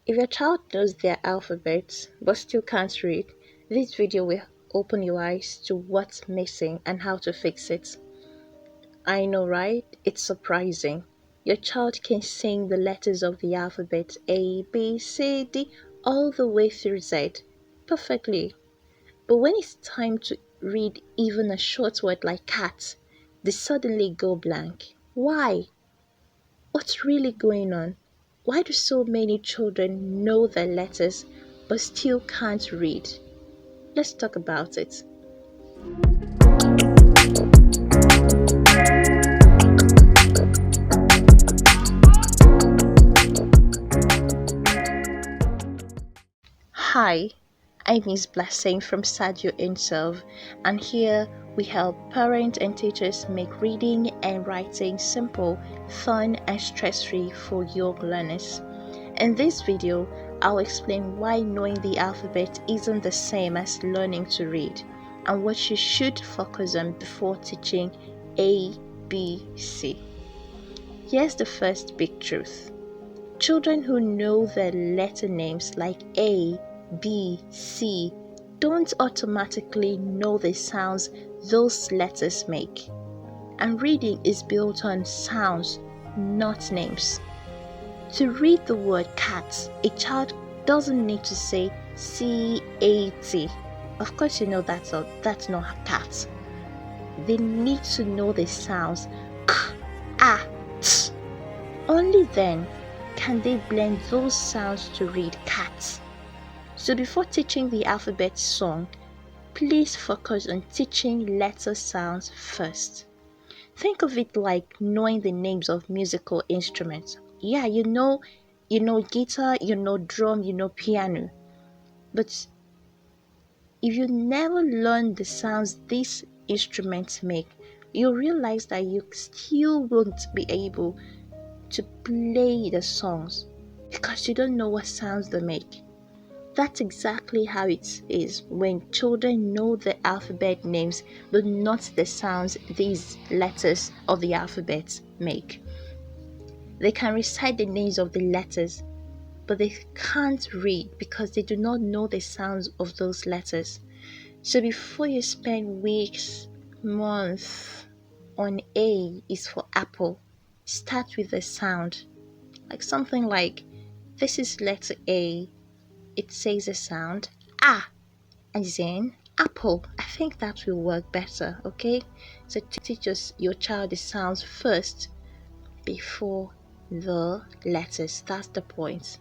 If your child knows their alphabet but still can't read, this video will open your eyes to what's missing and how to fix it. I know, right? It's surprising. Your child can sing the letters of the alphabet A, B, C, D all the way through Z perfectly. But when it's time to read even a short word like cat, they suddenly go blank. Why? What's really going on? Why do so many children know their letters but still can't read? Let's talk about it. Hi, I'm Miss Blessing from Sadio Inselv, and here we help parents and teachers make reading and writing simple, fun, and stress free for young learners. In this video, I'll explain why knowing the alphabet isn't the same as learning to read, and what you should focus on before teaching A, B, C. Here's the first big truth. Children who know their letter names like A, B, C don't automatically know the sounds those letters make. And reading is built on sounds, not names. To read the word cat, a child doesn't need to say C-A-T. Of course, you know that's not cat. They need to know the sounds k, a, t. Only then can they blend those sounds to read cat. So before teaching the alphabet song, please focus on teaching letter sounds first. Think of it like knowing the names of musical instruments. Yeah, you know guitar, you know drum, you know piano. But if you never learn the sounds these instruments make, you'll realize that you still won't be able to play the songs because you don't know what sounds they make. That's exactly how it is when children know the alphabet names but not the sounds these letters of the alphabet make. They can recite the names of the letters, but they can't read because they do not know the sounds of those letters. So before you spend weeks, months on A is for apple, start with the sound. Like something like, this is letter A. It says a sound ah, as in apple. I think that will work better, okay? So teach your child the sounds first before the letters. That's the point.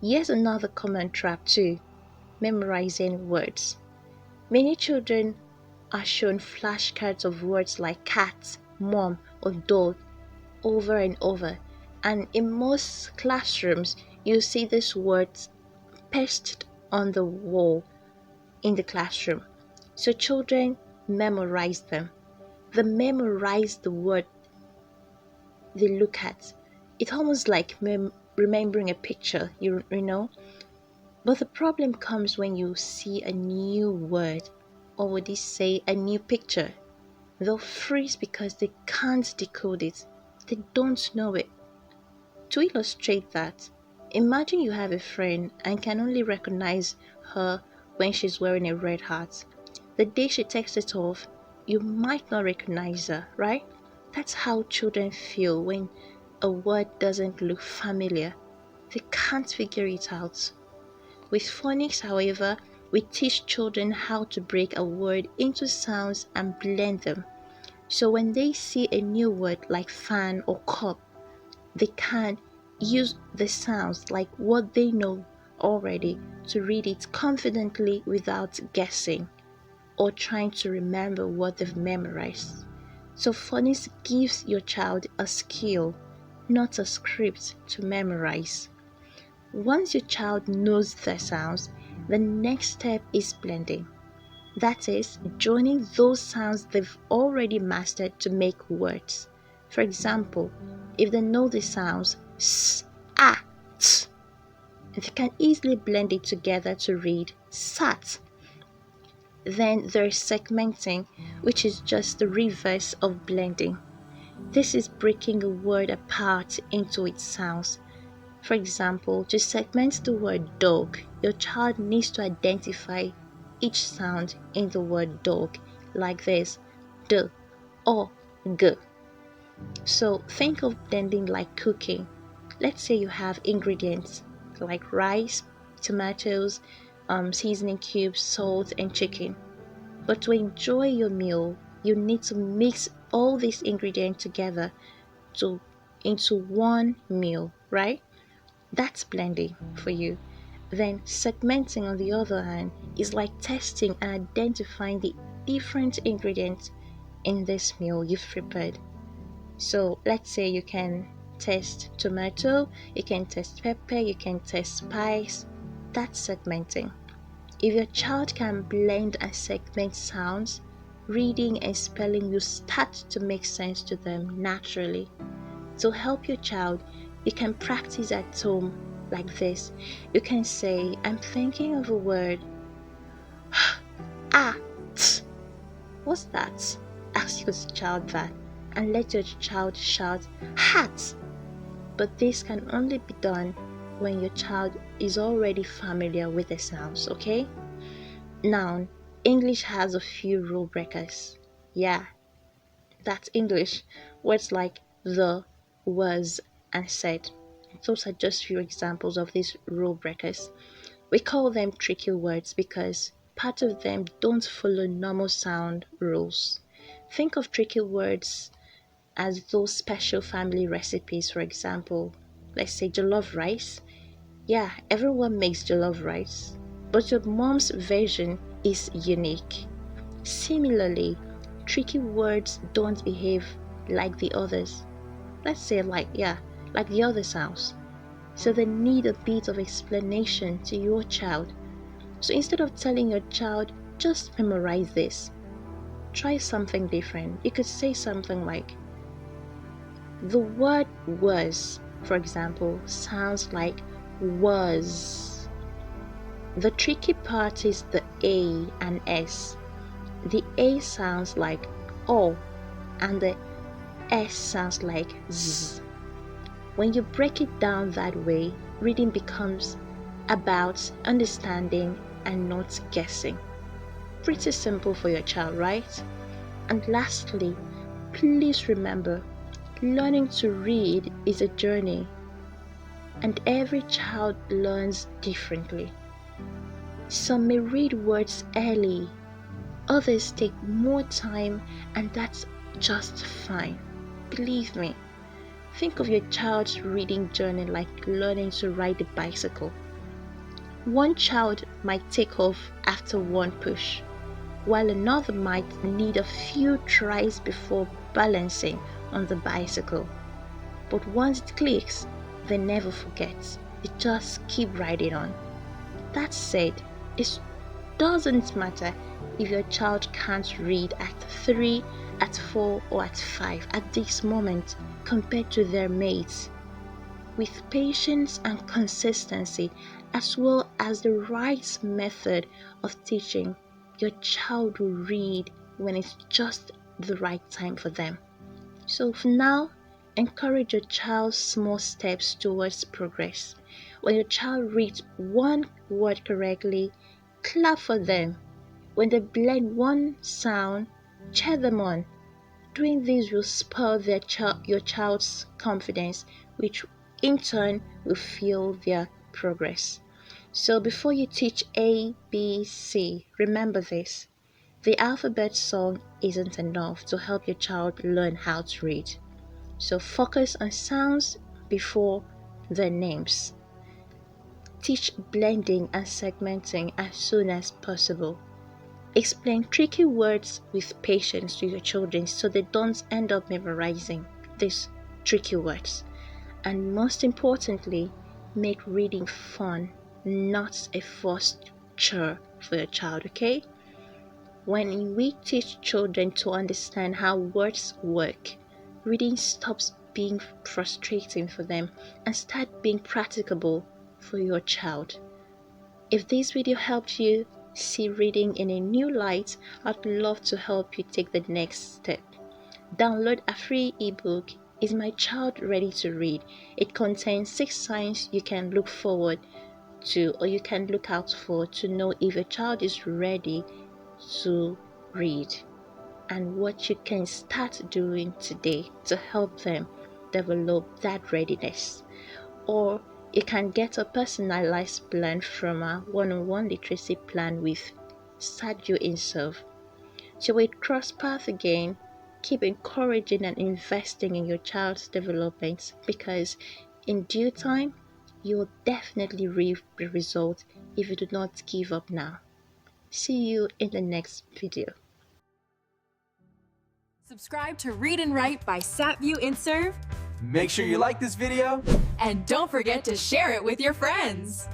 Here's another common trap too, memorizing words. Many children are shown flashcards of words like cat, mom, or dog over and over, and in most classrooms you see these words pasted on the wall in the classroom. So children memorize them. They memorize the word they look at. It's almost like remembering a picture, you know. But the problem comes when you see a new word, or would you say a new picture. They'll freeze because they can't decode it. They don't know it. To illustrate that, imagine you have a friend and can only recognize her when she's wearing a red hat. The day she takes it off, you might not recognize her, right? That's how children feel when a word doesn't look familiar. They can't figure it out. With phonics, however, we teach children how to break a word into sounds and blend them. So when they see a new word like fan or cup, they can use the sounds like what they know already to read it confidently without guessing or trying to remember what they've memorized. So phonics gives your child a skill, not a script to memorize. Once your child knows the sounds, the next step is blending. That is, joining those sounds they've already mastered to make words. For example, if they know the sounds s, a, t, they can easily blend it together to read sat. Then there's segmenting, which is just the reverse of blending. This is breaking a word apart into its sounds. For example, to segment the word dog, your child needs to identify each sound in the word dog, like this: d or g. So think of blending like cooking. Let's say you have ingredients like rice, tomatoes, seasoning cubes, salt, and chicken. But to enjoy your meal, you need to mix all these ingredients together to into one meal, right? That's blending for you. Then segmenting, on the other hand, is like testing and identifying the different ingredients in this meal you've prepared. So let's say you can test tomato, you can test pepper, you can test spice. That's segmenting. If your child can blend and segment sounds, reading and spelling will start to make sense to them naturally. To help your child, you can practice at home like this. You can say, I'm thinking of a word. Ah, t. What's that? Ask your child that, and let your child shout, hat. But this can only be done when your child is already familiar with the sounds, okay? Now, English has a few rule breakers. Yeah, that's English. Words like the, was, and said. Those are just few examples of these rule breakers. We call them tricky words because part of them don't follow normal sound rules. Think of tricky words as those special family recipes, for example. Let's say jollof rice. Yeah, everyone makes jollof rice, but your mom's version is unique. Similarly, tricky words don't behave like the others. Let's say like the other sounds. So they need a bit of explanation to your child. So instead of telling your child, just memorize this, try something different. You could say something like, the word was, for example, sounds like was. The tricky part is the A and S. The A sounds like O and the S sounds like Z. When you break it down that way, reading becomes about understanding and not guessing. Pretty simple for your child, right? And lastly, please remember, learning to read is a journey, and every child learns differently. Some may read words early, others take more time, and that's just fine. Believe me, think of your child's reading journey like learning to ride a bicycle. One child might take off after one push, while another might need a few tries before balancing on the bicycle. But once it clicks, they never forget. They just keep riding on. That said, it doesn't matter if your child can't read at 3, at 4, or at 5 at this moment compared to their mates. With patience and consistency, as well as the right method of teaching, your child will read when it's just the right time for them. So for now, encourage your child's small steps towards progress. When your child reads one word correctly, clap for them. When they blend one sound, cheer them on. Doing this will spur your child's confidence, which in turn will fuel their progress. So before you teach A, B, C, remember this. The alphabet song isn't enough to help your child learn how to read. So focus on sounds before the names. Teach blending and segmenting as soon as possible. Explain tricky words with patience to your children so they don't end up memorizing these tricky words. And most importantly, make reading fun, not a forced chore for your child, okay? When we teach children to understand how words work, reading stops being frustrating for them and start being practicable for your child. If this video helped you see reading in a new light, I'd love to help you take the next step. Download a free ebook, Is my child ready to read? It contains 6 signs you can look forward to, or you can look out for, to know if a child is ready to read, and what you can start doing today to help them develop that readiness. Or you can get a personalized plan from a one-on-one literacy plan with Sadio Inserve. So with CrossPath again, keep encouraging and investing in your child's development, because in due time, you'll definitely reap the result if you do not give up now. See you in the next video. Subscribe to Read and Write by SatView InServe. Make sure you like this video. And don't forget to share it with your friends.